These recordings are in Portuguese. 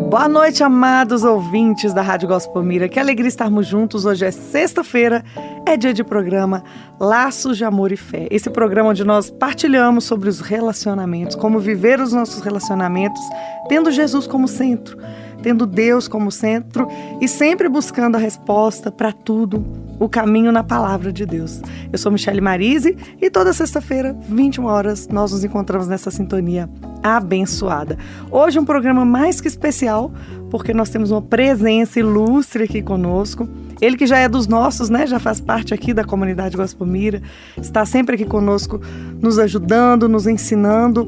Boa noite, amados ouvintes da Rádio Gospel Mira. Que alegria estarmos juntos. Hoje é sexta-feira, é dia de programa Laços de Amor e Fé. Esse programa onde nós partilhamos sobre os relacionamentos, como viver os nossos relacionamentos, tendo Jesus como centro, tendo Deus como centro e sempre buscando a resposta para tudo, o caminho na palavra de Deus. Eu sou Michele Marise e toda sexta-feira, 21 horas, nós nos encontramos nessa sintonia abençoada. Hoje um programa mais que especial, porque nós temos uma presença ilustre aqui conosco. Ele que já é dos nossos, né? Já faz parte aqui da comunidade Gospel Mira, está sempre aqui conosco, nos ajudando, nos ensinando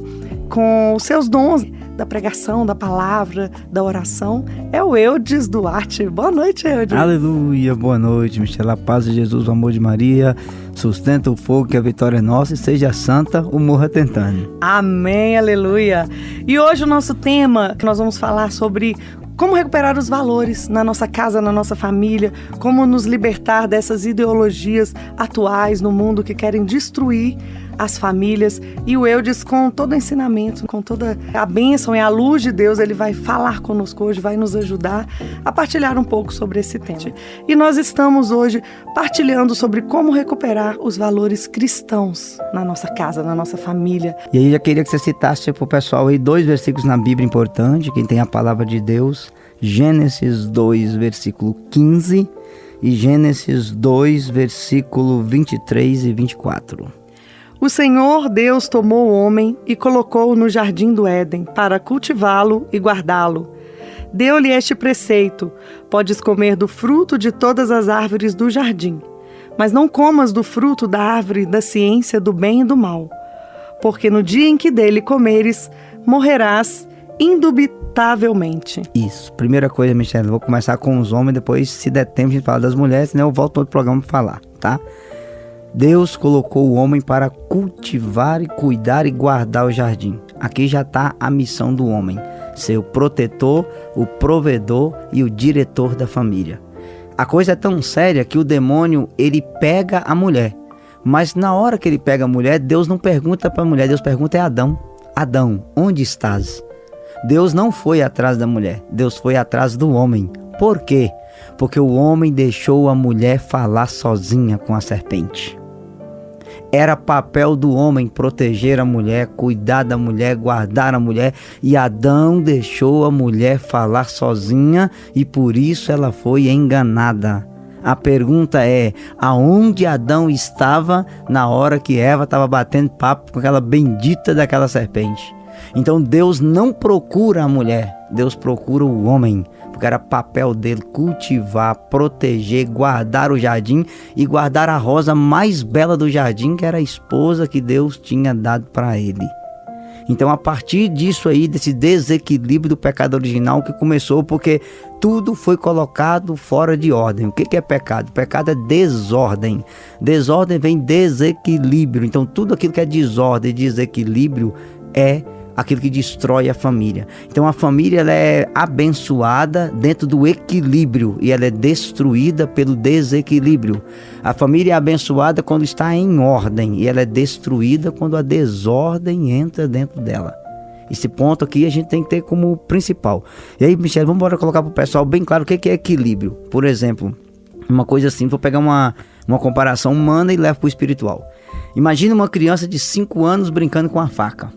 com os seus dons da pregação, da palavra, da oração. É o Eudes Duarte. Boa noite, Eudes. Aleluia, boa noite, Michele. A paz de Jesus, o amor de Maria, sustenta o fogo que a vitória é nossa e seja santa o morra tentando. Amém, aleluia. E hoje o nosso tema, que nós vamos falar sobre como recuperar os valores na nossa casa, na nossa família, como nos libertar dessas ideologias atuais no mundo que querem destruir as famílias. E o Eudes, com todo o ensinamento, com toda a bênção e a luz de Deus, ele vai falar conosco hoje, vai nos ajudar a partilhar um pouco sobre esse tema. E nós estamos hoje partilhando sobre como recuperar os valores cristãos na nossa casa, na nossa família. E aí já queria que você citasse para o pessoal aí 2 versículos na Bíblia importantes, quem tem a palavra de Deus, Gênesis 2, versículo 15 e Gênesis 2, versículo 23 e 24. O Senhor Deus tomou o homem e colocou-o no jardim do Éden para cultivá-lo e guardá-lo. Deu-lhe este preceito: podes comer do fruto de todas as árvores do jardim, mas não comas do fruto da árvore da ciência do bem e do mal, porque no dia em que dele comeres, morrerás indubitavelmente. Isso, primeira coisa, Michele, vou começar com os homens, depois, se der tempo, a gente fala das mulheres, senão eu volto no outro programa para falar, tá? Deus colocou o homem para cultivar e cuidar e guardar o jardim. Aqui já está a missão do homem: ser o protetor, o provedor e o diretor da família. A coisa é tão séria que o demônio, ele pega a mulher. Mas na hora que ele pega a mulher, Deus não pergunta para a mulher, Deus pergunta a Adão: Adão, onde estás? Deus não foi atrás da mulher, Deus foi atrás do homem. Por quê? Porque o homem deixou a mulher falar sozinha com a serpente. Era papel do homem proteger a mulher, cuidar da mulher, guardar a mulher, e Adão deixou a mulher falar sozinha e por isso ela foi enganada. A pergunta é: aonde Adão estava na hora que Eva estava batendo papo com aquela bendita daquela serpente? Então Deus não procura a mulher, Deus procura o homem, porque era papel dele cultivar, proteger, guardar o jardim e guardar a rosa mais bela do jardim, que era a esposa que Deus tinha dado para ele. Então, a partir disso aí, desse desequilíbrio do pecado original que começou, porque tudo foi colocado fora de ordem. O que é pecado? Pecado é desordem. Desordem vem desequilíbrio. Então, tudo aquilo que é desordem e desequilíbrio é aquilo que destrói a família. Então a família, ela é abençoada dentro do equilíbrio e ela é destruída pelo desequilíbrio. A família é abençoada quando está em ordem e ela é destruída quando a desordem entra dentro dela. Esse ponto aqui a gente tem que ter como principal. E aí, Michele, vamos embora colocar para o pessoal bem claro o que é equilíbrio. Por exemplo, uma coisa assim, vou pegar uma comparação humana e levo para o espiritual. Imagina uma criança de 5 anos brincando com a faca.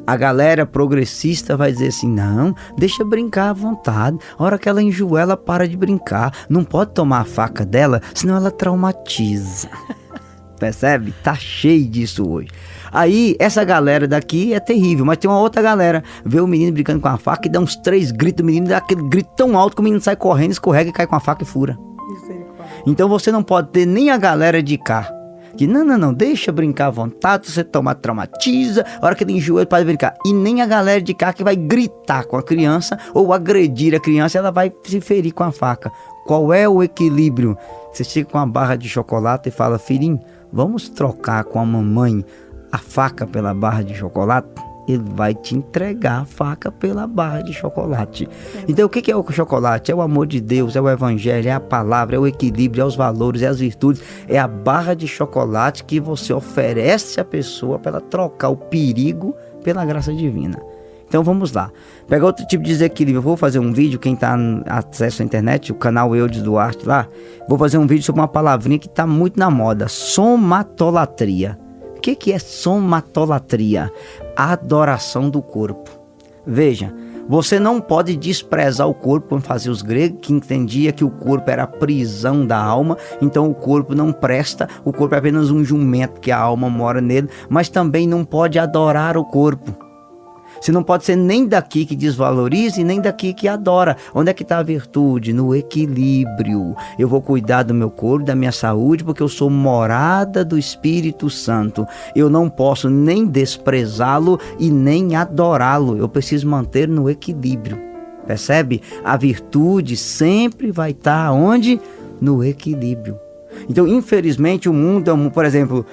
A galera progressista vai dizer assim: não, deixa brincar à vontade. A hora que ela enjoar, ela para de brincar. Não pode tomar a faca dela, senão ela traumatiza. Percebe? Tá cheio disso hoje. Aí, essa galera daqui é terrível, mas tem uma outra galera. Vê o menino brincando com a faca e dá uns 3 gritos. O menino dá aquele grito tão alto que o menino sai correndo, escorrega e cai com a faca e fura. Então você não pode ter nem a galera de cá que não, deixa brincar à vontade, você traumatiza, a hora que ele enjoa ele pode brincar. E nem a galera de cá que vai gritar com a criança ou agredir a criança, ela vai se ferir com a faca. Qual é o equilíbrio? Você chega com uma barra de chocolate e fala: filhinho, vamos trocar com a mamãe a faca pela barra de chocolate? Ele vai te entregar a faca pela barra de chocolate. Então o que é o chocolate? É o amor de Deus, é o evangelho, é a palavra, é o equilíbrio, é os valores, é as virtudes. É a barra de chocolate que você oferece à pessoa para ela trocar o perigo pela graça divina. Então vamos lá. Pega outro tipo de desequilíbrio. Eu vou fazer um vídeo, quem está acesso à internet, o canal Eudes Duarte lá, vou fazer um vídeo sobre uma palavrinha que está muito na moda, somatolatria. O que é somatolatria? Adoração do corpo. Veja, você não pode desprezar o corpo, como faziam os gregos, que entendia que o corpo era a prisão da alma, então o corpo não presta, o corpo é apenas um jumento que a alma mora nele, mas também não pode adorar o corpo. Você não pode ser nem daqui que desvaloriza e nem daqui que adora. Onde é que está a virtude? No equilíbrio. Eu vou cuidar do meu corpo, da minha saúde, porque eu sou morada do Espírito Santo. Eu não posso nem desprezá-lo e nem adorá-lo. Eu preciso manter no equilíbrio. Percebe? A virtude sempre vai estar onde? No equilíbrio. Então, infelizmente, o mundo, por exemplo,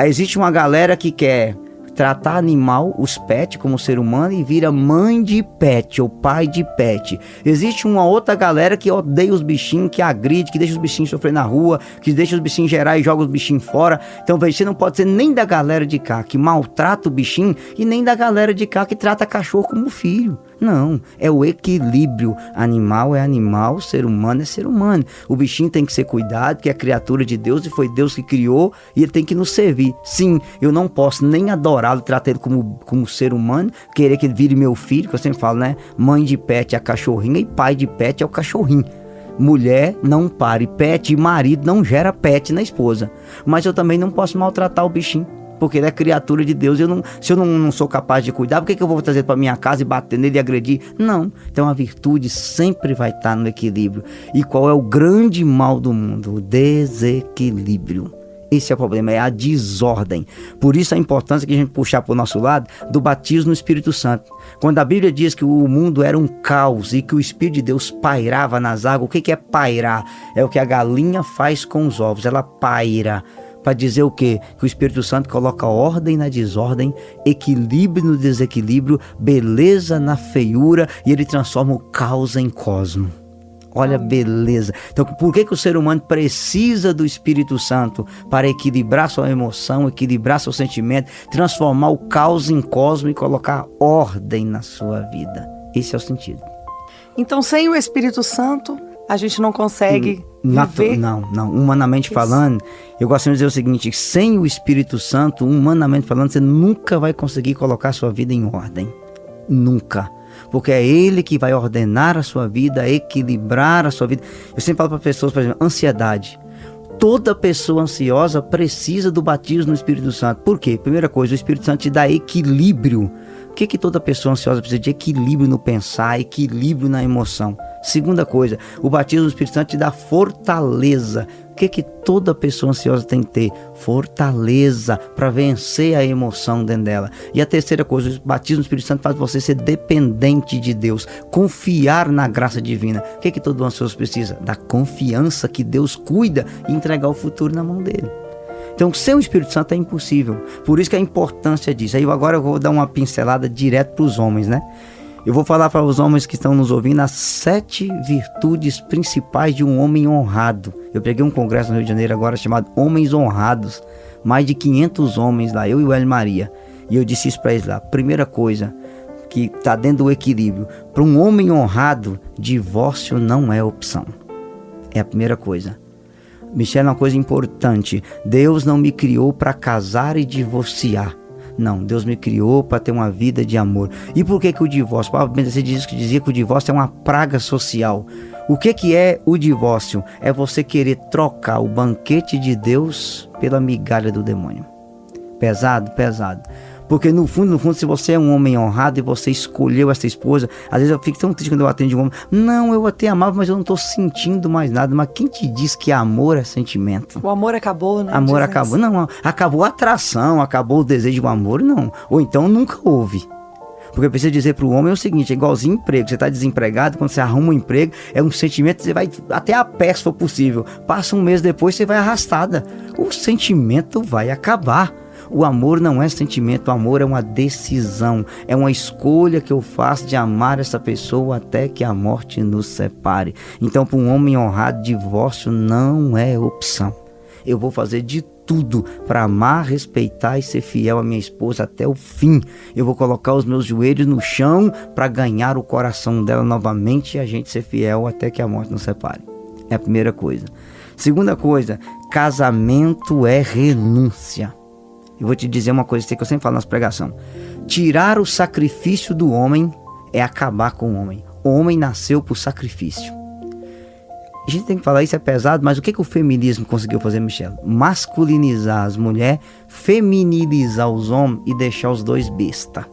existe uma galera que quer tratar animal, os pets, como ser humano, e vira mãe de pet ou pai de pet. Existe uma outra galera que odeia os bichinhos, que agride, que deixa os bichinhos sofrer na rua, que deixa os bichinhos gerar e joga os bichinhos fora. Então, veja, você não pode ser nem da galera de cá que maltrata o bichinho e nem da galera de cá que trata cachorro como filho. Não, é o equilíbrio. Animal é animal, ser humano é ser humano. O bichinho tem que ser cuidado, porque é criatura de Deus e foi Deus que criou e ele tem que nos servir. Sim, eu não posso nem adorá-lo, tratar ele como ser humano, querer que ele vire meu filho, que eu sempre falo, né? Mãe de pet é a cachorrinha e pai de pet é o cachorrinho. Mulher não pare pet e marido não gera pet na esposa. Mas eu também não posso maltratar o bichinho, porque ele é criatura de Deus. Se eu não sou capaz de cuidar, por que eu vou trazer para minha casa e bater nele e agredir? Não. Então a virtude sempre vai estar no equilíbrio. E qual é o grande mal do mundo? O desequilíbrio. Esse é o problema, é a desordem. Por isso a importância que a gente puxar para o nosso lado do batismo no Espírito Santo. Quando a Bíblia diz que o mundo era um caos e que o Espírito de Deus pairava nas águas, o que é pairar? É o que a galinha faz com os ovos, ela paira. Para dizer o quê? Que o Espírito Santo coloca ordem na desordem, equilíbrio no desequilíbrio, beleza na feiura, e ele transforma o caos em cosmo. Olha a beleza. Então, por que o ser humano precisa do Espírito Santo? Para equilibrar sua emoção, equilibrar seu sentimento, transformar o caos em cosmo e colocar ordem na sua vida. Esse é o sentido. Então, sem o Espírito Santo, a gente não consegue viver? Não. Humanamente falando, eu gosto de dizer o seguinte: sem o Espírito Santo, humanamente falando, você nunca vai conseguir colocar sua vida em ordem. Nunca. Porque é Ele que vai ordenar a sua vida, equilibrar a sua vida. Eu sempre falo para pessoas, por exemplo, ansiedade. Toda pessoa ansiosa precisa do batismo no Espírito Santo. Por quê? Primeira coisa, o Espírito Santo te dá equilíbrio. O que toda pessoa ansiosa precisa? De equilíbrio no pensar, equilíbrio na emoção. Segunda coisa, o batismo no Espírito Santo te dá fortaleza. O que toda pessoa ansiosa tem que ter? Fortaleza para vencer a emoção dentro dela. E a terceira coisa, o batismo no Espírito Santo faz você ser dependente de Deus, confiar na graça divina. O que todo ansioso precisa? Da confiança que Deus cuida e entregar o futuro na mão dele. Então, sem o Espírito Santo é impossível. Por isso que a importância disso. Aí agora eu vou dar uma pincelada direto para os homens, né? Eu vou falar para os homens que estão nos ouvindo as 7 virtudes principais de um homem honrado. Eu preguei um congresso no Rio de Janeiro agora chamado Homens Honrados. Mais de 500 homens lá, eu e o Hélio Maria. E eu disse isso para eles lá. Primeira coisa, que está dentro do equilíbrio. Para um homem honrado, divórcio não é opção. É a primeira coisa. Michel, é uma coisa importante. Deus não me criou para casar e divorciar. Não, Deus me criou para ter uma vida de amor. E por que o divórcio? Provavelmente você dizia que o divórcio é uma praga social. O que é o divórcio? É você querer trocar o banquete de Deus pela migalha do demônio. Pesado, pesado. Porque no fundo, se você é um homem honrado e você escolheu essa esposa, às vezes eu fico tão triste quando eu atendo um homem. Não, eu até amava, mas eu não estou sentindo mais nada. Mas quem te diz que amor é sentimento? O amor acabou, né? Amor acabou. Assim. Não, acabou a atração, acabou o desejo do amor, não. Ou então nunca houve. Porque precisa dizer para o homem é o seguinte, é igualzinho emprego. Você está desempregado, quando você arruma um emprego, é um sentimento, você vai até a pé se for possível. Passa um mês depois, você vai arrastada. O sentimento vai acabar. O amor não é sentimento, o amor é uma decisão, é uma escolha que eu faço de amar essa pessoa até que a morte nos separe. Então, para um homem honrado, divórcio não é opção. Eu vou fazer de tudo para amar, respeitar e ser fiel à minha esposa até o fim. Eu vou colocar os meus joelhos no chão para ganhar o coração dela novamente e a gente ser fiel até que a morte nos separe. É a primeira coisa. Segunda coisa, casamento é renúncia. Eu vou te dizer uma coisa que eu sempre falo nas pregações. Tirar o sacrifício do homem é acabar com o homem. O homem nasceu por sacrifício. A gente tem que falar, isso é pesado, mas o que o feminismo conseguiu fazer, Michel? Masculinizar as mulheres, feminilizar os homens e deixar os dois besta.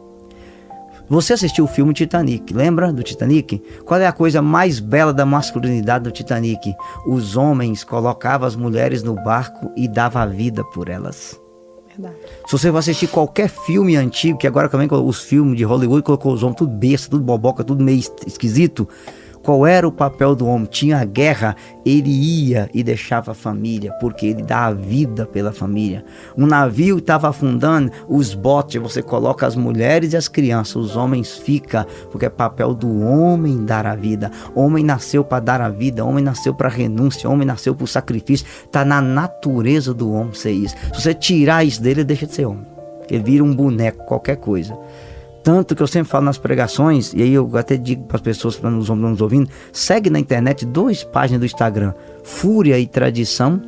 Você assistiu o filme Titanic, lembra do Titanic? Qual é a coisa mais bela da masculinidade do Titanic? Os homens colocavam as mulheres no barco e davam a vida por elas. Verdade. Se você for assistir qualquer filme antigo, que agora também os filmes de Hollywood colocou os homens tudo besta, tudo boboca, tudo meio esquisito. Qual era o papel do homem? Tinha a guerra, ele ia e deixava a família, porque ele dá a vida pela família. Um navio estava afundando, os botes, você coloca as mulheres e as crianças, os homens ficam, porque é papel do homem dar a vida. Homem nasceu para dar a vida, homem nasceu para renúncia, homem nasceu para o sacrifício. Está na natureza do homem ser isso. Se você tirar isso dele, ele deixa de ser homem. Ele vira um boneco, qualquer coisa. Tanto que eu sempre falo nas pregações, e aí eu até digo para as pessoas, para os homens nos ouvindo, segue na internet 2 páginas do Instagram, Fúria e Tradição,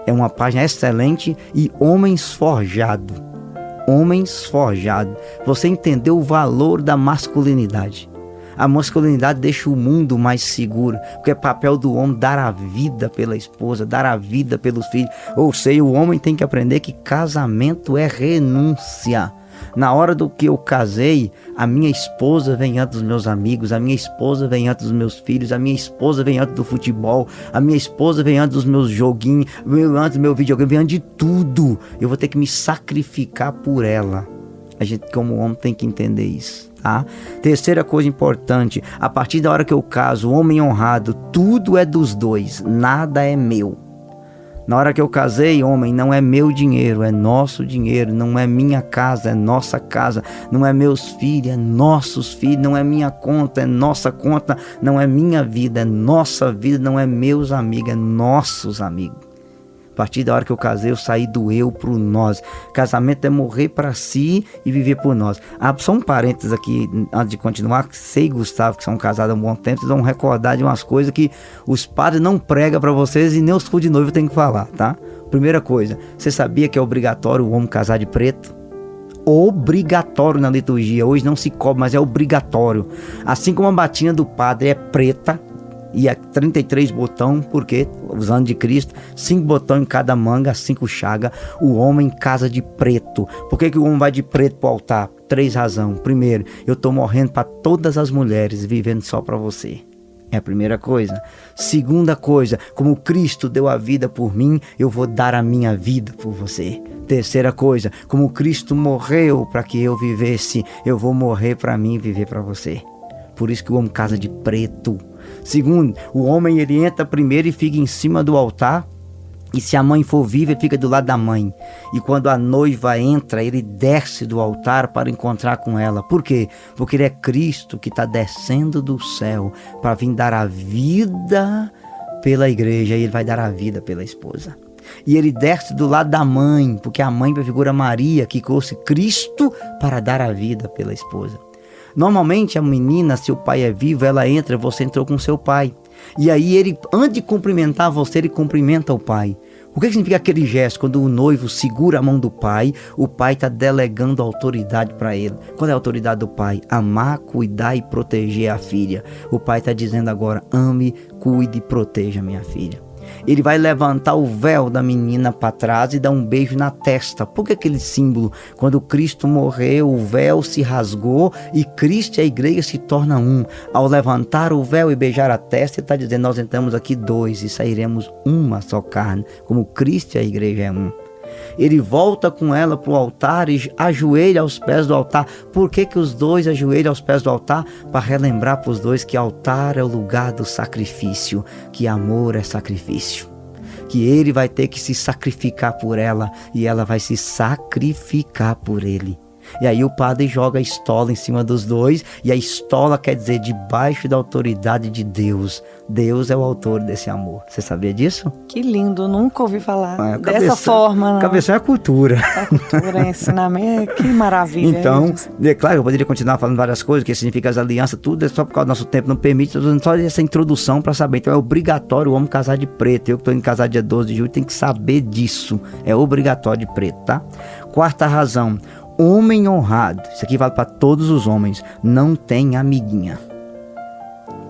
é uma página excelente, e Homens Forjados. Homens Forjados. Você entendeu o valor da masculinidade. A masculinidade deixa o mundo mais seguro, porque é papel do homem dar a vida pela esposa, dar a vida pelos filhos. Ou seja, o homem tem que aprender que casamento é renúncia. Na hora do que eu casei, a minha esposa vem antes dos meus amigos, a minha esposa vem antes dos meus filhos, a minha esposa vem antes do futebol, a minha esposa vem antes dos meus joguinhos, antes do meu videogame, vem antes de tudo. Eu vou ter que me sacrificar por ela. A gente, como homem, tem que entender isso, tá? Terceira coisa importante, a partir da hora que eu caso, homem honrado, tudo é dos dois, nada é meu. Na hora que eu casei, homem, não é meu dinheiro, é nosso dinheiro, não é minha casa, é nossa casa, não é meus filhos, é nossos filhos, não é minha conta, é nossa conta, não é minha vida, é nossa vida, não é meus amigos, é nossos amigos. A partir da hora que eu casei, eu saí do eu pro nós. Casamento é morrer para si e viver por nós. Só um parênteses aqui, antes de continuar, Cê e Gustavo, que são casados há um bom tempo, vocês vão recordar de umas coisas que os padres não pregam para vocês e nem os filhos de noivo tem que falar, tá? Primeira coisa, você sabia que é obrigatório o homem casar de preto? Obrigatório na liturgia. Hoje não se cobra, mas é obrigatório. Assim como a batina do padre é preta, e é 33 botões, porque os anos de Cristo, 5 botões em cada manga, 5 chagas. O homem casa de preto. Por que o homem vai de preto para o altar? 3 razões. Primeiro, eu estou morrendo para todas as mulheres, vivendo só para você. É a primeira coisa. Segunda coisa, como Cristo deu a vida por mim, eu vou dar a minha vida por você. Terceira coisa, como Cristo morreu para que eu vivesse, eu vou morrer para mim e viver para você. Por isso que o homem casa de preto. Segundo, o homem ele entra primeiro e fica em cima do altar. E se a mãe for viva, ele fica do lado da mãe. E quando a noiva entra, ele desce do altar para encontrar com ela. Por quê? Porque ele é Cristo que está descendo do céu para vir dar a vida pela igreja. E ele vai dar a vida pela esposa. E ele desce do lado da mãe, porque a mãe prefigura Maria, que trouxe Cristo para dar a vida pela esposa. Normalmente a menina, se o pai é vivo, ela entra, você entrou com seu pai. E aí ele, antes de cumprimentar você, ele cumprimenta o pai. O que significa aquele gesto? Quando o noivo segura a mão do pai, o pai está delegando autoridade para ele. Qual é a autoridade do pai? Amar, cuidar e proteger a filha. O pai está dizendo agora, ame, cuide e proteja minha filha. Ele vai levantar o véu da menina para trás e dar um beijo na testa. Por que aquele símbolo? Quando Cristo morreu, o véu se rasgou e Cristo e a igreja se tornam um. Ao levantar o véu e beijar a testa, ele está dizendo, nós entramos aqui 2 e sairemos uma só carne, como Cristo e a igreja é um. Ele volta com ela para o altar e ajoelha aos pés do altar. Por que os 2 ajoelham aos pés do altar? Para relembrar para os 2 que altar é o lugar do sacrifício, que amor é sacrifício, que ele vai ter que se sacrificar por ela e ela vai se sacrificar por ele. E aí o padre joga a estola em cima dos dois, e a estola quer dizer debaixo da autoridade de Deus. Deus é o autor desse amor. Você sabia disso? Que lindo, nunca ouvi falar dessa cabeção, forma. Não. Cabeção é cultura. A cultura, é ensinamento, que maravilha. Então, é claro, eu poderia continuar falando várias coisas, que significa as alianças, tudo, é só por causa do nosso tempo, não permite, só essa introdução para saber. Então é obrigatório o homem casar de preto. Eu que estou indo casar dia 12 de julho, tenho que saber disso. É obrigatório de preto, tá? Quarta razão, homem honrado, isso aqui vale para todos os homens, não tem amiguinha.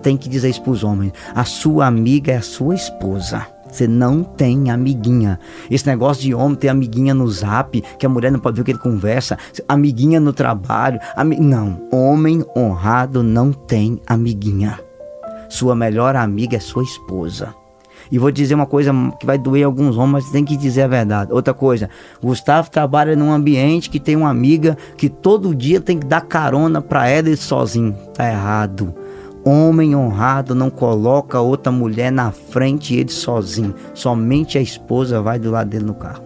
Tem que dizer isso para os homens. A sua amiga é a sua esposa. Você não tem amiguinha. Esse negócio de homem ter amiguinha no Zap, que a mulher não pode ver o que ele conversa, amiguinha no trabalho. Não, homem honrado não tem amiguinha. Sua melhor amiga é sua esposa. E vou dizer uma coisa que vai doer alguns homens, mas tem que dizer a verdade. Outra coisa, Gustavo trabalha num ambiente que tem uma amiga que todo dia tem que dar carona para ela e sozinho. Tá errado. Homem honrado não coloca outra mulher na frente e ele sozinho. Somente a esposa vai do lado dele no carro.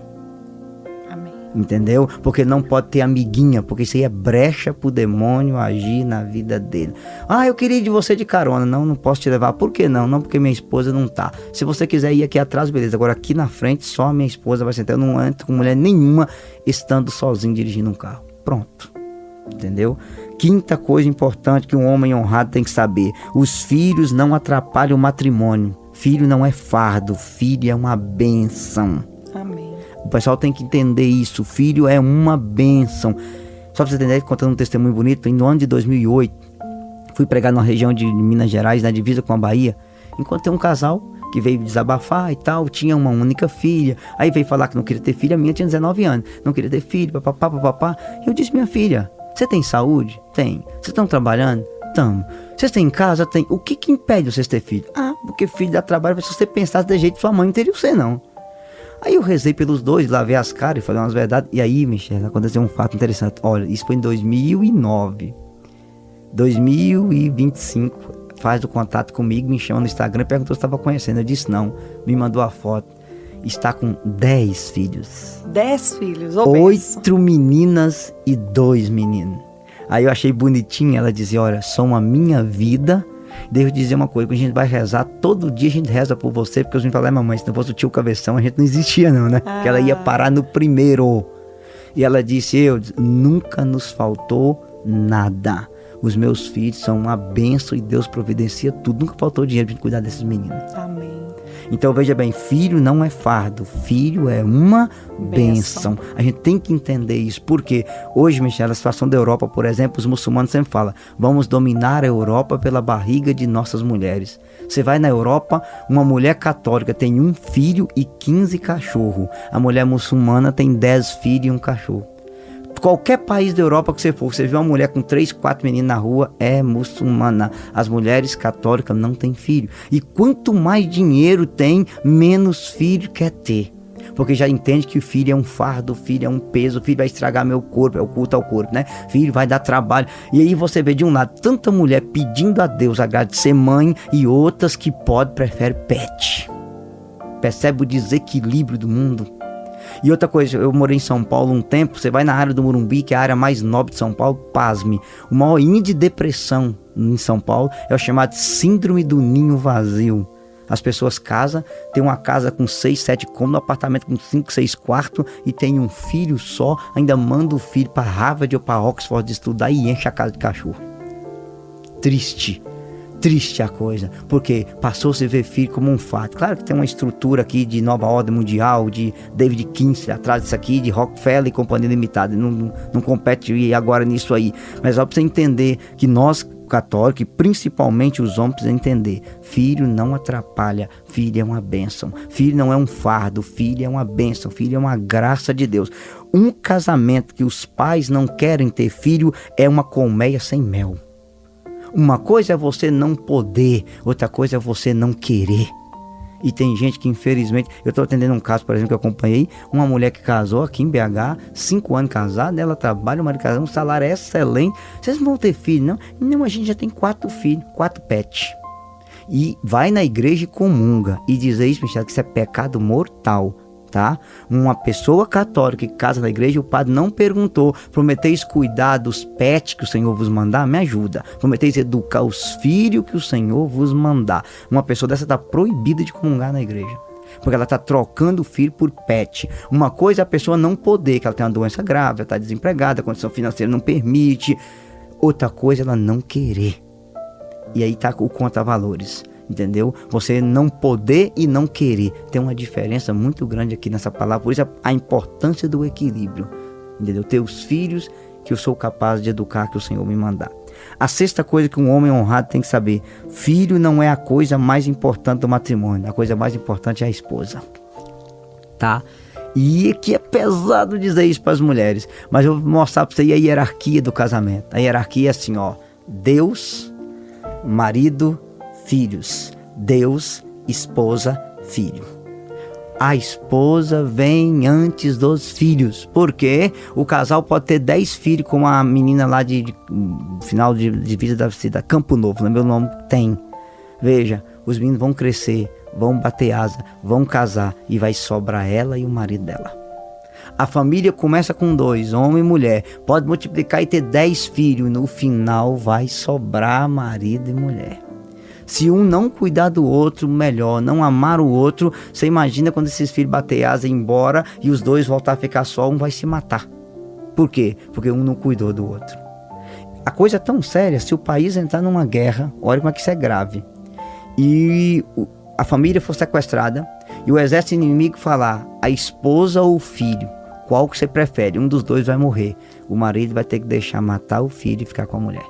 Amém. Entendeu? Porque não pode ter amiguinha, porque isso aí é brecha pro demônio agir na vida dele. Eu queria ir de você de carona. Não posso te levar. Por que não? Não, porque minha esposa não tá. Se você quiser ir aqui atrás, beleza. Agora aqui na frente, só a minha esposa vai sentar. Eu não entro com mulher nenhuma estando sozinho dirigindo um carro. Pronto. Entendeu? Quinta coisa importante que um homem honrado tem que saber: os filhos não atrapalham o matrimônio. Filho não é fardo, filho é uma bênção. Amém. O pessoal tem que entender isso. Filho é uma bênção. Só pra você entender, contando um testemunho bonito, no ano de 2008, fui pregar numa região de Minas Gerais, na divisa com a Bahia, encontrei um casal que veio desabafar e tal, tinha uma única filha, aí veio falar que não queria ter filha, a minha tinha 19 anos, não queria ter filho, papapá. Eu disse: minha filha, você tem saúde? Tem. Vocês estão trabalhando? Estamos. Vocês têm casa? Tem. O que impede vocês ter filho? Porque filho dá trabalho. Se você pensasse de jeito, sua mãe não teria você, não. Aí eu rezei pelos dois, lavei as caras e falei umas verdades. E aí, Michel, aconteceu um fato interessante. Olha, isso foi em 2009. 2025, faz o contato comigo, me chama no Instagram e perguntou se estava conhecendo. Eu disse não, me mandou a foto. Está com 10 filhos. 10 filhos, 8 meninas e 2 meninos. Aí eu achei bonitinho, ela dizia: olha, são a minha vida. Devo dizer uma coisa, quando a gente vai rezar, todo dia a gente reza por você, porque os meninos falam: mamãe, se não fosse o tio Cabeção, a gente não existia não, né? Porque ela ia parar no primeiro. E ela disse: nunca nos faltou nada. Os meus filhos são uma bênção e Deus providencia tudo. Nunca faltou dinheiro para cuidar desses meninos. Amém. Então veja bem, filho não é fardo, filho é uma bênção. A gente tem que entender isso, porque hoje, Michel, a situação da Europa, por exemplo, os muçulmanos sempre falam: vamos dominar a Europa pela barriga de nossas mulheres. Você vai na Europa, uma mulher católica tem 1 filho e 15 cachorros. A mulher muçulmana tem 10 filhos e 1 cachorro. Qualquer país da Europa que você for, você vê uma mulher com 3, 4 meninos na rua, é muçulmana. As mulheres católicas não têm filho. E quanto mais dinheiro tem, menos filho quer ter. Porque já entende que o filho é um fardo, o filho é um peso, o filho vai estragar meu corpo, é o culto ao corpo, né? Filho vai dar trabalho. E aí você vê de um lado tanta mulher pedindo a Deus a graça de ser mãe e outras que preferem pet. Percebe o desequilíbrio do mundo? E outra coisa, eu morei em São Paulo um tempo, você vai na área do Morumbi, que é a área mais nobre de São Paulo, pasme, o maior índice de depressão em São Paulo é o chamado síndrome do ninho vazio. As pessoas casam, tem uma casa com 6, 7 cômodos, um apartamento com 5, 6 quartos e tem um filho só, ainda manda o filho para Harvard ou para Oxford estudar e enche a casa de cachorro. Triste a coisa, porque passou-se a ver filho como um fato. Claro que tem uma estrutura aqui de nova ordem mundial, de David Kinsley atrás disso aqui, de Rockefeller e Companhia Limitada, não compete agora nisso aí, mas só para você entender que nós católicos, e principalmente os homens, precisam entender: filho não atrapalha, filho é uma bênção, filho não é um fardo, filho é uma bênção, filho é uma graça de Deus. Um casamento que os pais não querem ter filho é uma colmeia sem mel. Uma coisa é você não poder, outra coisa é você não querer. E tem gente que, infelizmente, eu estou atendendo um caso, por exemplo, que eu acompanhei, uma mulher que casou aqui em BH, 5 anos casada, ela trabalha, o marido casado, um salário excelente. Vocês não vão ter filho, não? Não, a gente já tem 4 filhos, 4 pets. E vai na igreja e comunga. E dizer isso, Michel, que isso é pecado mortal. tá? Uma pessoa católica que casa na igreja, o padre não perguntou: prometeis cuidar dos pets que o Senhor vos mandar? Me ajuda. Prometeis educar os filhos que o Senhor vos mandar? Uma pessoa dessa está proibida de comungar na igreja, porque ela está trocando o filho por pet. Uma coisa é a pessoa não poder, que ela tem uma doença grave, ela está desempregada, a condição financeira não permite. Outra coisa é ela não querer. E aí está o conta-valores. Entendeu? Você não poder e não querer. Tem uma diferença muito grande aqui nessa palavra. Por isso a importância do equilíbrio. Entendeu? Ter os filhos que eu sou capaz de educar, que o Senhor me mandar. A sexta coisa que um homem honrado tem que saber: filho não é a coisa mais importante do matrimônio. A coisa mais importante é a esposa. Tá? E aqui é pesado dizer isso para as mulheres, mas eu vou mostrar para você a hierarquia do casamento. A hierarquia é assim, ó: Deus, marido, filhos. Deus, esposa, filho. A esposa vem antes dos filhos. Porque o casal pode ter 10 filhos, como a menina lá de final de vida da cidade, Campo Novo, no meu nome tem. Veja, os meninos vão crescer, vão bater asa, vão casar e vai sobrar ela e o marido dela. A família começa com 2, homem e mulher. Pode multiplicar e ter 10 filhos. E no final vai sobrar marido e mulher. Se um não cuidar do outro melhor, não amar o outro, você imagina quando esses filhos bater asa e ir embora e os 2 voltar a ficar só, um vai se matar. Por quê? Porque um não cuidou do outro. A coisa é tão séria: se o país entrar numa guerra, olha como é que isso é grave, e a família for sequestrada e o exército inimigo falar: a esposa ou o filho, qual que você prefere? Um dos 2 vai morrer. O marido vai ter que deixar matar o filho e ficar com a mulher,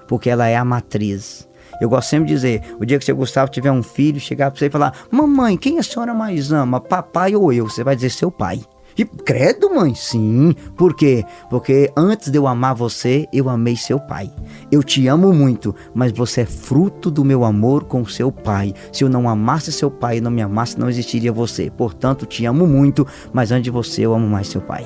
porque ela é a matriz. Eu gosto sempre de dizer: o dia que seu Gustavo tiver um filho, chegar para você e falar: mamãe, quem a senhora mais ama, papai ou eu? Você vai dizer: seu pai. E credo, mãe? Sim. Por quê? Porque antes de eu amar você, eu amei seu pai. Eu te amo muito, mas você é fruto do meu amor com seu pai. Se eu não amasse seu pai e não me amasse, não existiria você. Portanto, te amo muito, mas antes de você, eu amo mais seu pai.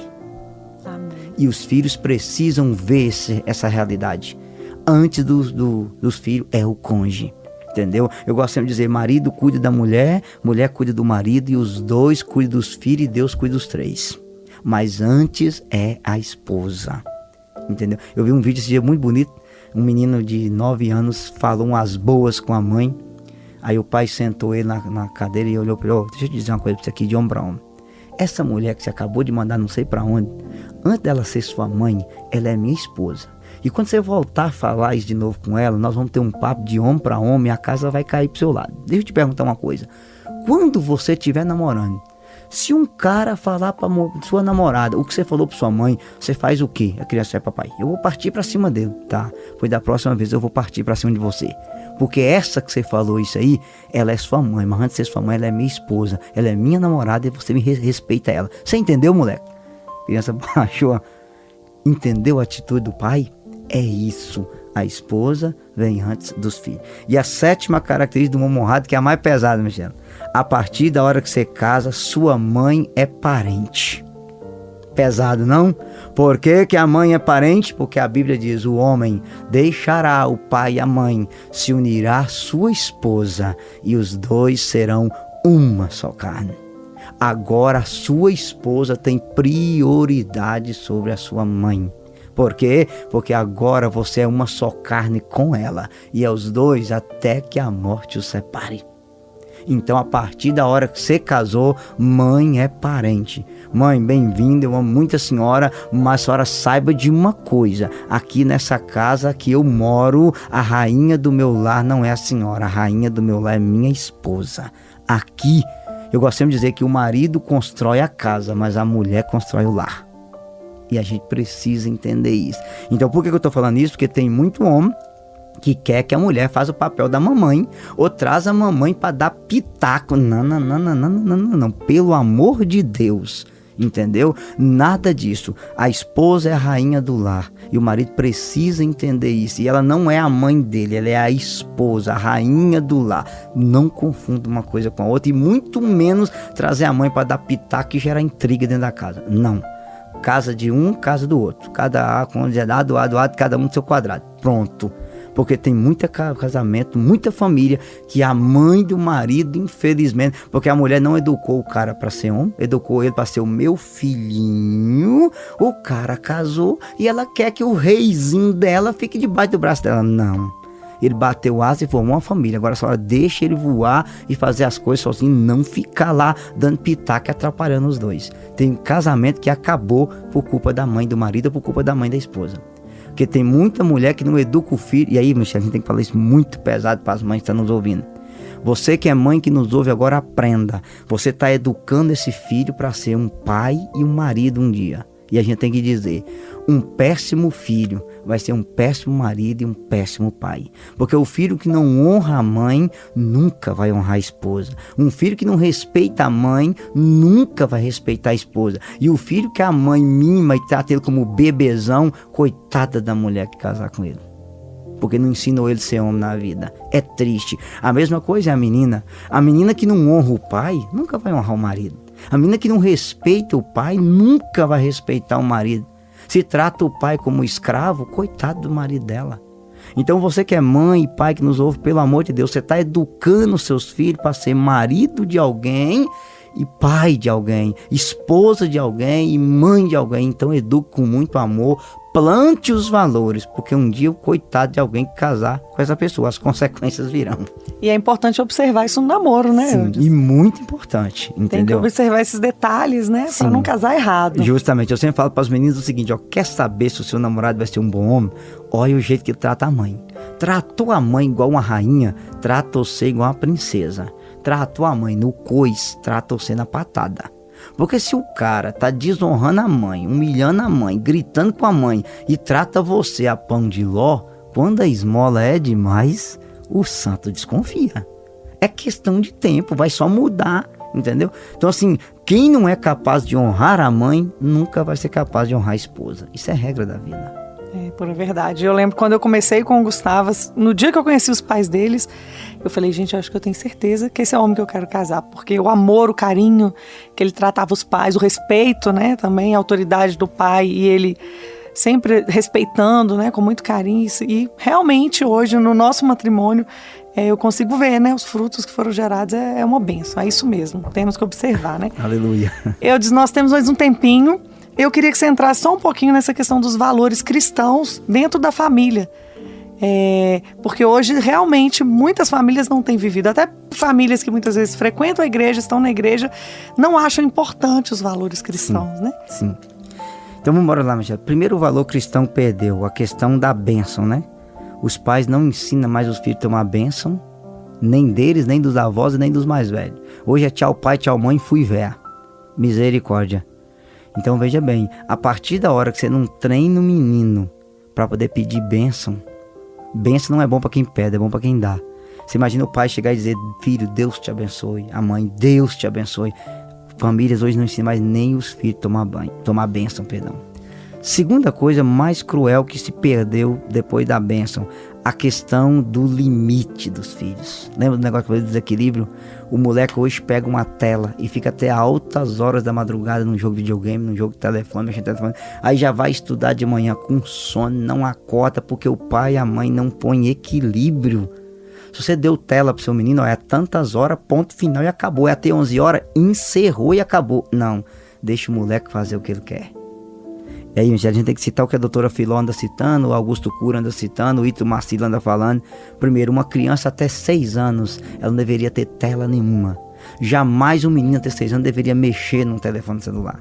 Amém. E os filhos precisam ver essa realidade. Antes dos filhos é o cônjuge, entendeu? Eu gosto sempre de dizer: marido cuida da mulher, mulher cuida do marido, e os 2 cuidam dos filhos e Deus cuida dos 3. Mas antes é a esposa, entendeu? Eu vi um vídeo esse dia muito bonito. Um menino de 9 anos falou umas boas com a mãe. Aí o pai sentou ele na cadeira e olhou para ele: deixa eu te dizer uma coisa para você aqui, de homem para homem. Essa mulher que você acabou de mandar não sei para onde, antes dela ser sua mãe, ela é minha esposa. E quando você voltar a falar isso de novo com ela, nós vamos ter um papo de homem para homem e a casa vai cair pro seu lado. Deixa eu te perguntar uma coisa: quando você estiver namorando, se um cara falar para sua namorada o que você falou para sua mãe, você faz o quê? A criança: é papai, eu vou partir para cima dele, tá? Pois da próxima vez eu vou partir para cima de você. Porque essa que você falou isso aí, ela é sua mãe, mas antes de ser sua mãe, ela é minha esposa, ela é minha namorada e você me respeita ela. Você entendeu, moleque? A criança baixou. Entendeu a atitude do pai? É isso. A esposa vem antes dos filhos. E a 7ª característica do homem honrado, que é a mais pesada, Michel: a partir da hora que você casa, sua mãe é parente. Pesado, não? Por que a mãe é parente? Porque a Bíblia diz: o homem deixará o pai e a mãe, se unirá à sua esposa, e os 2 serão uma só carne. Agora a sua esposa tem prioridade sobre a sua mãe. Por quê? Porque agora você é uma só carne com ela, e é os 2 até que a morte os separe. Então, a partir da hora que você casou, mãe é parente. Mãe, bem-vinda, eu amo muito a senhora, mas a senhora saiba de uma coisa: aqui nessa casa que eu moro, a rainha do meu lar não é a senhora, a rainha do meu lar é minha esposa. Aqui, eu gosto sempre de dizer que o marido constrói a casa, mas a mulher constrói o lar. E a gente precisa entender isso. Então, por que eu estou falando isso? Porque tem muito homem que quer que a mulher faça o papel da mamãe, ou traz a mamãe para dar pitaco. Não. Pelo amor de Deus, entendeu? Nada disso. A esposa é a rainha do lar e o marido precisa entender isso. E ela não é a mãe dele, ela é a esposa, a rainha do lar. Não confunda uma coisa com a outra, e muito menos trazer a mãe para dar pitaco e gerar intriga dentro da casa. Não. Casa de um, casa do outro. Cada A, quando é dado, cada um do seu quadrado. Pronto. Porque tem muito casamento, muita família, que a mãe do marido, infelizmente, porque a mulher não educou o cara para ser homem, educou ele para ser o meu filhinho, o cara casou e ela quer que o reizinho dela fique debaixo do braço dela. Não. Ele bateu asa e formou uma família. Agora a senhora deixa ele voar e fazer as coisas sozinho, não ficar lá dando pitaco e atrapalhando os dois. Tem casamento que acabou por culpa da mãe do marido ou por culpa da mãe da esposa. Porque tem muita mulher que não educa o filho. E aí, Michel, a gente tem que falar isso muito pesado para as mães que estão nos ouvindo. Você que é mãe que nos ouve agora, aprenda. Você está educando esse filho para ser um pai e um marido um dia. E a gente tem que dizer, um péssimo filho vai ser um péssimo marido e um péssimo pai. Porque o filho que não honra a mãe, nunca vai honrar a esposa. Um filho que não respeita a mãe, nunca vai respeitar a esposa. E o filho que a mãe mima e trata ele como bebezão, coitada da mulher que casar com ele. Porque não ensinou ele a ser homem na vida. É triste. A mesma coisa é a menina. A menina que não honra o pai, nunca vai honrar o marido. A menina que não respeita o pai, nunca vai respeitar o marido. Se trata o pai como escravo, coitado do marido dela. Então você que é mãe e pai que nos ouve, pelo amor de Deus, você está educando seus filhos para ser marido de alguém e pai de alguém, esposa de alguém e mãe de alguém. Então eduque com muito amor, plante os valores, porque um dia o coitado de alguém que casar com essa pessoa, as consequências virão. E é importante observar isso no namoro, né? Sim, e muito importante, entendeu? Tem que observar esses detalhes, né? Para não casar errado. Justamente, eu sempre falo para os meninos o seguinte, ó, quer saber se o seu namorado vai ser um bom homem? Olha o jeito que ele trata a mãe. Tratou a mãe igual uma rainha, trata você igual uma princesa. Tratou a mãe no coice, trata você na patada. Porque se o cara tá desonrando a mãe, humilhando a mãe, gritando com a mãe e trata você a pão de ló, quando a esmola é demais, o santo desconfia. É questão de tempo, vai só mudar, entendeu? Então assim, quem não é capaz de honrar a mãe, nunca vai ser capaz de honrar a esposa. Isso é regra da vida. É, pura verdade. Eu lembro quando eu comecei com o Gustavo, no dia que eu conheci os pais deles, eu falei, gente, eu acho que eu tenho certeza que esse é o homem que eu quero casar, porque o amor, o carinho que ele tratava os pais, o respeito, né, também, a autoridade do pai, e ele sempre respeitando, né, com muito carinho, e realmente hoje, no nosso matrimônio, eu consigo ver, né, os frutos que foram gerados, é uma bênção, é isso mesmo, temos que observar, né. Aleluia. Eu disse, nós temos hoje um tempinho. Eu queria que você entrasse só um pouquinho nessa questão dos valores cristãos dentro da família. Porque hoje, realmente, muitas famílias não têm vivido. Até famílias que muitas vezes frequentam a igreja, estão na igreja, não acham importante os valores cristãos, sim, né? Sim. Então, vamos embora lá, Michel. Primeiro, o valor cristão perdeu, a questão da bênção, né? Os pais não ensinam mais os filhos a tomar bênção, nem deles, nem dos avós, nem dos mais velhos. Hoje é tchau pai, tchau mãe, fui véia. Misericórdia. Então veja bem, a partir da hora que você não treina o menino para poder pedir bênção, bênção não é bom para quem pede, é bom para quem dá. Você imagina o pai chegar e dizer, filho, Deus te abençoe, a mãe, Deus te abençoe. Famílias hoje não ensinam mais nem os filhos a tomar bênção, perdão. Segunda coisa mais cruel que se perdeu depois da bênção, a questão do limite dos filhos. Lembra do negócio que eu falei do desequilíbrio? O moleque hoje pega uma tela e fica até altas horas da madrugada num jogo de videogame, num jogo de telefone, mexendo no telefone. Aí já vai estudar de manhã com sono, não acorda porque o pai e a mãe não põem equilíbrio. Se você deu tela pro seu menino, ó, é tantas horas, ponto final e acabou. É até 11 horas, encerrou e acabou. Não, deixa o moleque fazer o que ele quer. E aí, a gente tem que citar o que a doutora Filó anda citando, o Augusto Cury anda citando, o Ito Marcilo anda falando. Primeiro, uma criança até 6 anos, ela não deveria ter tela nenhuma. Jamais um menino até 6 anos deveria mexer num telefone celular.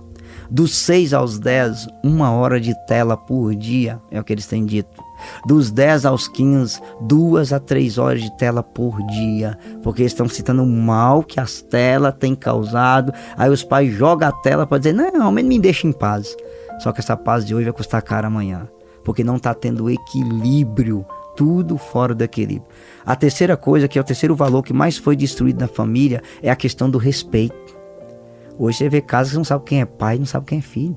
Dos 6 aos 10, 1 hora de tela por dia, é o que eles têm dito. Dos 10 aos 15, 2 a 3 horas de tela por dia. Porque eles estão citando o mal que as telas têm causado. Aí os pais jogam a tela para dizer, não, ao menos me deixa em paz. Só que essa paz de hoje vai custar caro amanhã. Porque não está tendo equilíbrio. Tudo fora do equilíbrio. A terceira coisa, que é o terceiro valor que mais foi destruído na família, é a questão do respeito. Hoje você vê casas que não sabe quem é pai, não sabe quem é filho.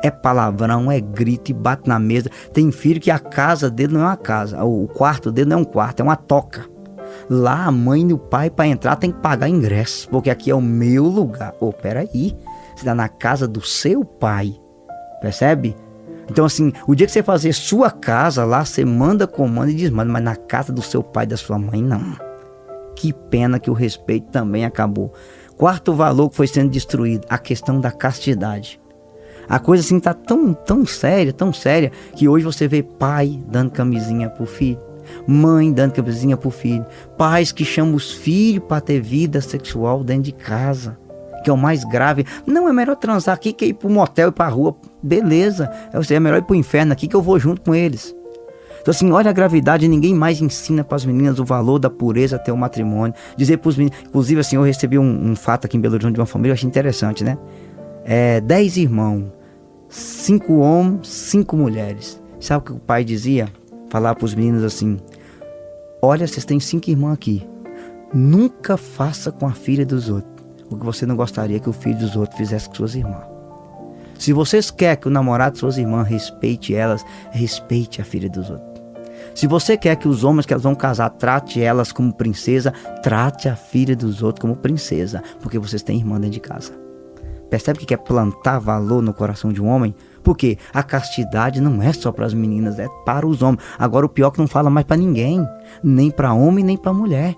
É palavrão, é grito e bate na mesa. Tem filho que a casa dele não é uma casa. O quarto dele não é um quarto, é uma toca. Lá a mãe e o pai, para entrar, tem que pagar ingresso. Porque aqui é o meu lugar. Peraí. Você está na casa do seu pai. Percebe? Então assim, o dia que você fazer sua casa lá, você manda, comanda e desmanda, mas na casa do seu pai e da sua mãe, não. Que pena que o respeito também acabou. Quarto valor que foi sendo destruído, a questão da castidade. A coisa assim tá tão séria, que hoje você vê pai dando camisinha pro filho, mãe dando camisinha pro filho, pais que chamam os filhos para ter vida sexual dentro de casa, que é o mais grave. Não, é melhor transar aqui que ir pro motel e pra rua. Beleza, é melhor ir pro inferno aqui que eu vou junto com eles. Então assim, olha a gravidade, ninguém mais ensina para as meninas o valor da pureza até o matrimônio. Dizer para os meninos, inclusive assim, eu recebi um fato aqui em Belo Horizonte de uma família, eu achei interessante, né? 10 irmãos, 5 homens, 5 mulheres. Sabe o que o pai dizia? Falava para os meninos assim: olha, vocês têm 5 irmãos aqui, nunca faça com a filha dos outros o que você não gostaria que o filho dos outros fizesse com suas irmãs. Se vocês querem que o namorado de suas irmãs respeite elas, respeite a filha dos outros. Se você quer que os homens que elas vão casar trate elas como princesa, trate a filha dos outros como princesa, porque vocês têm irmã dentro de casa. Percebe que é plantar valor no coração de um homem? Porque a castidade não é só para as meninas, é para os homens. Agora o pior é que não fala mais para ninguém, nem para homem, nem para mulher.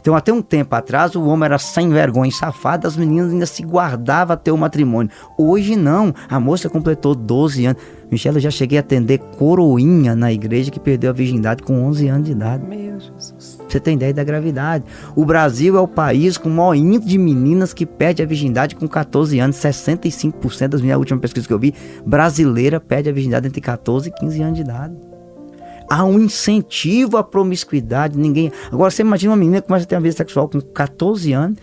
Então até um tempo atrás o homem era sem vergonha e safado, as meninas ainda se guardavam até o matrimônio. Hoje não, a moça completou 12 anos. Michela, eu já cheguei a atender coroinha na igreja que perdeu a virgindade com 11 anos de idade. Meu Jesus. Você tem ideia da gravidade? O Brasil é o país com o maior índice de meninas que perde a virgindade com 14 anos. 65% das meninas, a última pesquisa que eu vi, brasileira perde a virgindade entre 14 e 15 anos de idade. Há um incentivo à promiscuidade. Agora você imagina uma menina que começa a ter uma vida sexual com 14 anos.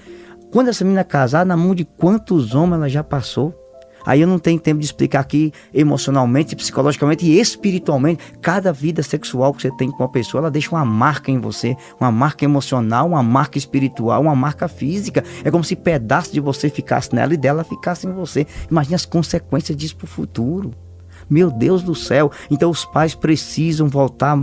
Quando essa menina casar, na mão de quantos homens ela já passou? Aí eu não tenho tempo de explicar aqui emocionalmente, psicologicamente e espiritualmente. Cada vida sexual que você tem com uma pessoa, ela deixa uma marca em você. Uma marca emocional, uma marca espiritual, uma marca física. É como se pedaço de você ficasse nela e dela ficasse em você. Imagine as consequências disso para o futuro. Meu Deus do céu. Então os pais precisam voltar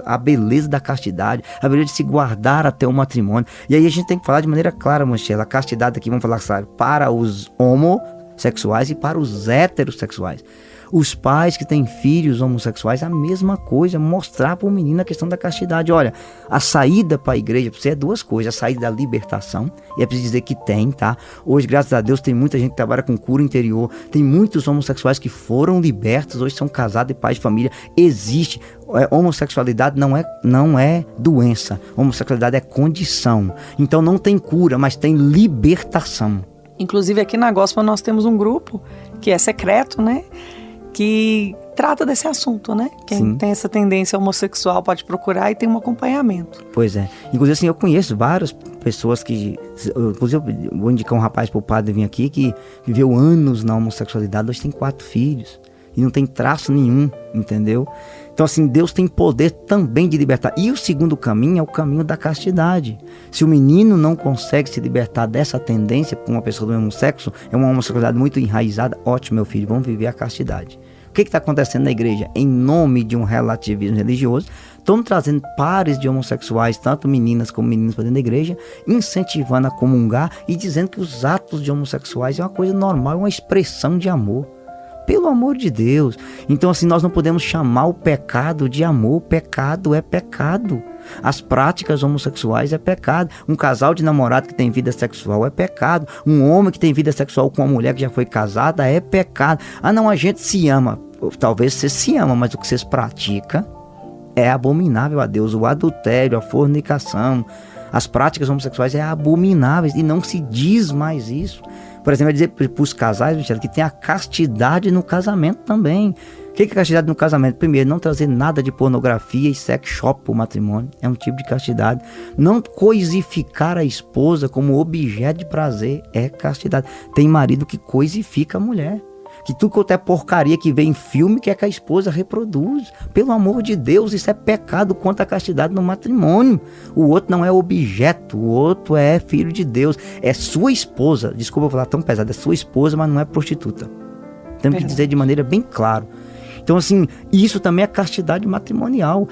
à beleza da castidade, a beleza de se guardar até o matrimônio. E aí a gente tem que falar de maneira clara, Michela, a castidade aqui, vamos falar claro, para os homossexuais e para os heterossexuais. Os pais que têm filhos homossexuais, a mesma coisa, mostrar para o menino a questão da castidade. Olha, a saída para a igreja para você é 2 coisas: a saída da libertação, e é preciso dizer que tem, tá? Hoje, graças a Deus, tem muita gente que trabalha com cura interior, tem muitos homossexuais que foram libertos, hoje são casados e pais de família. Existe. Homossexualidade não é doença, homossexualidade é condição. Então não tem cura, mas tem libertação. Inclusive aqui na Gospel nós temos um grupo que é secreto, né? Que trata desse assunto, né? Quem Sim. tem essa tendência homossexual pode procurar e tem um acompanhamento. Pois é. Inclusive, assim, eu conheço várias pessoas que... Inclusive, eu vou indicar um rapaz para o padre vir aqui que viveu anos na homossexualidade, hoje tem 4 filhos. E não tem traço nenhum, entendeu? Então, assim, Deus tem poder também de libertar. E o segundo caminho é o caminho da castidade. Se o menino não consegue se libertar dessa tendência com uma pessoa do mesmo sexo, é uma homossexualidade muito enraizada, ótimo, meu filho, vamos viver a castidade. O que está acontecendo na igreja? Em nome de um relativismo religioso, estamos trazendo pares de homossexuais, tanto meninas como meninos para dentro da igreja, incentivando a comungar e dizendo que os atos de homossexuais é uma coisa normal, uma expressão de amor. Pelo amor de Deus. Então assim, nós não podemos chamar o pecado de amor. Pecado é pecado. As práticas homossexuais é pecado. Um casal de namorado que tem vida sexual é pecado. Um homem que tem vida sexual com uma mulher que já foi casada é pecado. Ah não, a gente se ama. Talvez você se ama, mas o que vocês praticam é abominável a Deus. O adultério, a fornicação, as práticas homossexuais é abomináveis e não se diz mais isso. Por exemplo, é dizer para os casais, Michela, que tem a castidade no casamento também. O que é castidade no casamento? Primeiro, não trazer nada de pornografia e sex shop para o matrimônio. É um tipo de castidade. Não coisificar a esposa como objeto de prazer. É castidade. Tem marido que coisifica a mulher. Que tudo quanto é porcaria que vê em filme quer que a esposa reproduz. Pelo amor de Deus, isso é pecado contra a castidade no matrimônio. O outro não é objeto, o outro é filho de Deus. É sua esposa, desculpa eu falar tão pesado, é sua esposa, mas não é prostituta. Temos que dizer de maneira bem clara. Então assim, isso também é castidade matrimonial.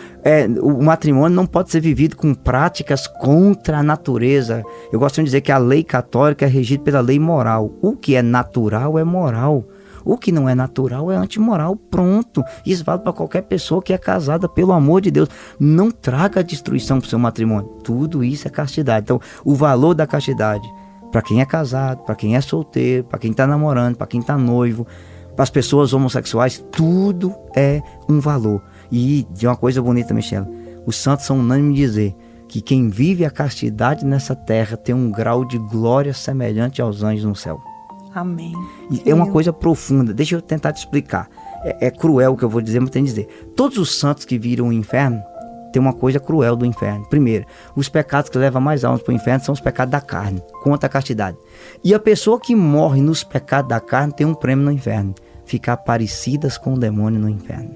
O matrimônio não pode ser vivido com práticas contra a natureza. Eu gosto de dizer que a lei católica é regida pela lei moral. O que é natural é moral. O que não é natural é antimoral, pronto. Isso vale para qualquer pessoa que é casada, pelo amor de Deus. Não traga destruição para o seu matrimônio. Tudo isso é castidade. Então, o valor da castidade, para quem é casado, para quem é solteiro, para quem está namorando, para quem está noivo, para as pessoas homossexuais, tudo é um valor. E de uma coisa bonita, Michele, os santos são unânimes em dizer que quem vive a castidade nessa terra tem um grau de glória semelhante aos anjos no céu. Amém. E é uma coisa profunda. Deixa eu tentar te explicar. É cruel o que eu vou dizer, mas tenho que dizer. Todos os santos que viram o inferno tem uma coisa cruel do inferno. Primeiro, os pecados que levam mais almas para o inferno são os pecados da carne, contra a castidade. E a pessoa que morre nos pecados da carne tem um prêmio no inferno: ficar parecidas com o demônio no inferno.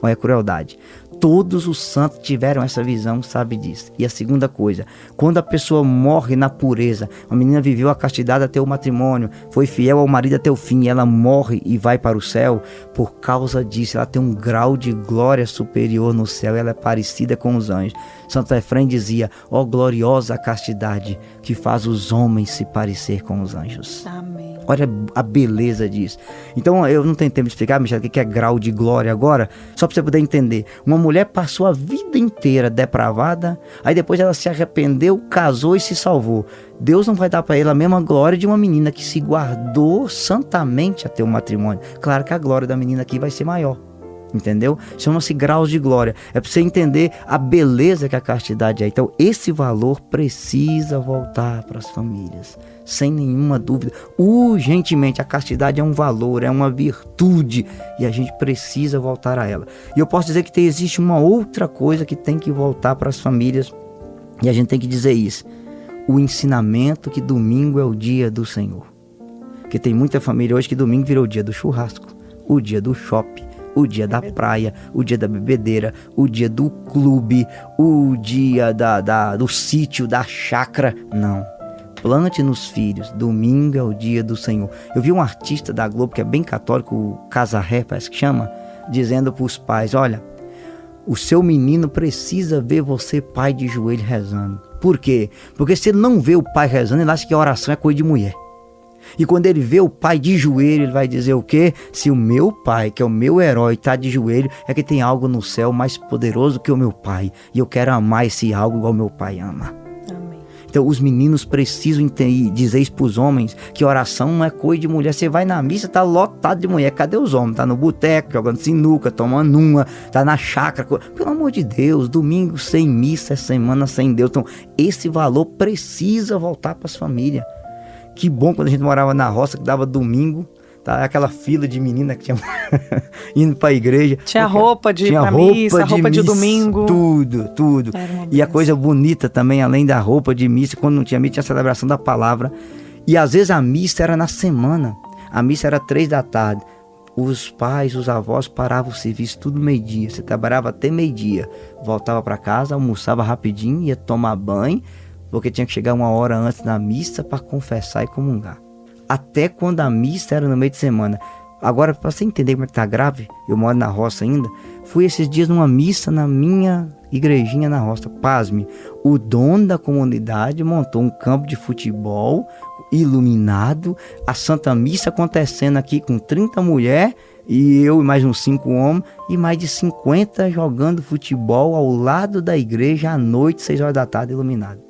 Olha a crueldade. Todos os santos tiveram essa visão, sabe disso. E a segunda coisa, quando a pessoa morre na pureza, a menina viveu a castidade até o matrimônio, foi fiel ao marido até o fim, ela morre e vai para o céu, por causa disso, ela tem um grau de glória superior no céu, ela é parecida com os anjos. Santo Efrem dizia: ó gloriosa a castidade, que faz os homens se parecer com os anjos. Amém. Olha a beleza disso. Então, eu não tenho tempo de explicar, Michele, o que é grau de glória agora, só para você poder entender. Uma mulher passou a vida inteira depravada, aí depois ela se arrependeu, casou e se salvou. Deus não vai dar para ela a mesma glória de uma menina que se guardou santamente até o matrimônio. Claro que a glória da menina aqui vai ser maior. Entendeu? Chama-se graus de glória. É para você entender a beleza que a castidade é. Então, esse valor precisa voltar para as famílias, sem nenhuma dúvida. Urgentemente, a castidade é um valor, é uma virtude, e a gente precisa voltar a ela. E eu posso dizer que existe uma outra coisa que tem que voltar para as famílias, e a gente tem que dizer isso: o ensinamento que domingo é o dia do Senhor. Porque tem muita família hoje que domingo virou o dia do churrasco, o dia do shopping, o dia da praia, o dia da bebedeira, o dia do clube, o dia do sítio, da chácara. Não. Plante nos filhos. Domingo é o dia do Senhor. Eu vi um artista da Globo que é bem católico, o Casarré, parece que chama, dizendo para os pais: olha, o seu menino precisa ver você, pai, de joelho rezando. Por quê? Porque se ele não vê o pai rezando, ele acha que a oração é coisa de mulher. E quando ele vê o pai de joelho, ele vai dizer o quê? Se o meu pai, que é o meu herói, está de joelho, é que tem algo no céu mais poderoso que o meu pai. E eu quero amar esse algo igual meu pai ama. Amém. Então os meninos precisam dizer isso para os homens, que oração não é coisa de mulher. Você vai na missa, tá lotado de mulher. Cadê os homens? Tá no boteco, jogando sinuca, tomando uma, tá na chácara. Pelo amor de Deus, domingo sem missa é semana sem Deus. Então esse valor precisa voltar para as famílias. Que bom quando a gente morava na roça, que dava domingo, tá? Aquela fila de menina que tinha indo para a igreja. Tinha roupa de missa, roupa de domingo. Tudo. E a coisa bonita também, além da roupa de missa, quando não tinha missa, tinha a celebração da palavra. E às vezes a missa era na semana. A missa era 3 da tarde. Os pais, os avós paravam o serviço tudo meio-dia. Você trabalhava até meio-dia. Voltava para casa, almoçava rapidinho, ia tomar banho, porque tinha que chegar 1 hora antes da missa para confessar e comungar. Até quando a missa era no meio de semana. Agora, para você entender como é que tá grave, eu moro na roça ainda, fui esses dias numa missa na minha igrejinha na roça. Pasme, o dono da comunidade montou um campo de futebol iluminado, a Santa Missa acontecendo aqui com 30 mulheres, e eu e mais uns 5 homens, e mais de 50 jogando futebol ao lado da igreja à noite, 6 horas da tarde, iluminado.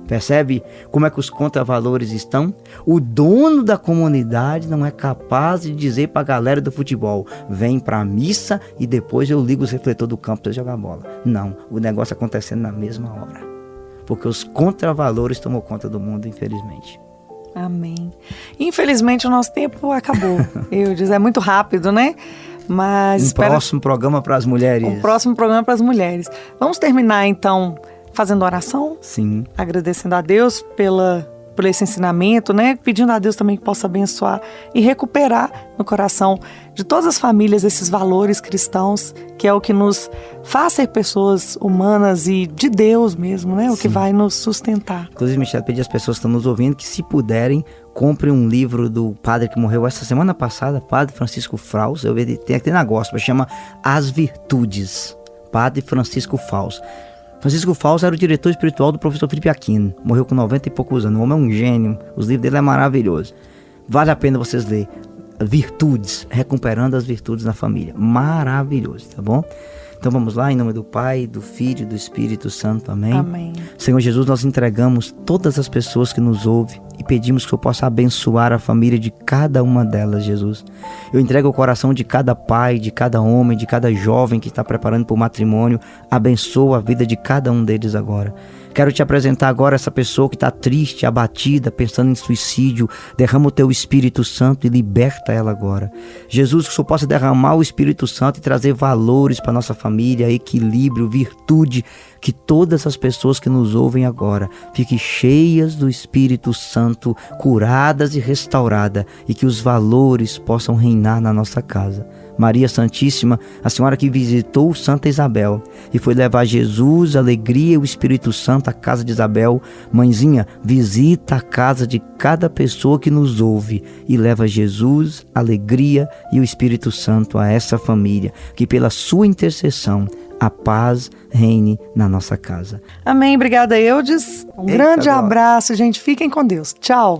Percebe como é que os contravalores estão? O dono da comunidade não é capaz de dizer para a galera do futebol: vem para a missa e depois eu ligo os refletores do campo para jogar bola. Não, o negócio acontecendo na mesma hora. Porque os contravalores tomam conta do mundo, infelizmente. Amém. Infelizmente o nosso tempo acabou. É muito rápido, né? Mas próximo programa para as mulheres. Um próximo programa para as mulheres. Vamos terminar então fazendo oração? Sim. Agradecendo a Deus por esse ensinamento, né? Pedindo a Deus também que possa abençoar e recuperar no coração de todas as famílias esses valores cristãos, que é o que nos faz ser pessoas humanas e de Deus mesmo, né? Sim. O que vai nos sustentar. Inclusive, Michele, pedir às pessoas que estão nos ouvindo que, se puderem, comprem um livro do padre que morreu essa semana passada, Padre Francisco Fraus. Tem aqui na gospel, chama As Virtudes. Padre Francisco Fraus. Francisco Fraus era o diretor espiritual do professor Felipe Aquino. Morreu com 90 e poucos anos. O homem é um gênio. Os livros dele é maravilhoso. Vale a pena vocês lerem. virtudes, recuperando as virtudes na família. Maravilhoso, tá bom? Então vamos lá, em nome do Pai, do Filho e do Espírito Santo, amém? Amém. Senhor Jesus, nós entregamos todas as pessoas que nos ouvem e pedimos que eu possa abençoar a família de cada uma delas, Jesus. Eu entrego o coração de cada pai, de cada homem, de cada jovem que está preparando para o matrimônio. Abençoa a vida de cada um deles agora. Quero te apresentar agora essa pessoa que está triste, abatida, pensando em suicídio. Derrama o teu Espírito Santo e liberta ela agora. Jesus, que o Senhor possa derramar o Espírito Santo e trazer valores para nossa família, equilíbrio, virtude. Que todas as pessoas que nos ouvem agora fiquem cheias do Espírito Santo, curadas e restauradas, e que os valores possam reinar na nossa casa. Maria Santíssima, a senhora que visitou Santa Isabel e foi levar Jesus, a alegria e o Espírito Santo à casa de Isabel. Mãezinha, visita a casa de cada pessoa que nos ouve e leva Jesus, a alegria e o Espírito Santo a essa família. Que pela sua intercessão a paz reine na nossa casa. Amém. Obrigada, Eudes. Um grande abraço, gente. Fiquem com Deus. Tchau.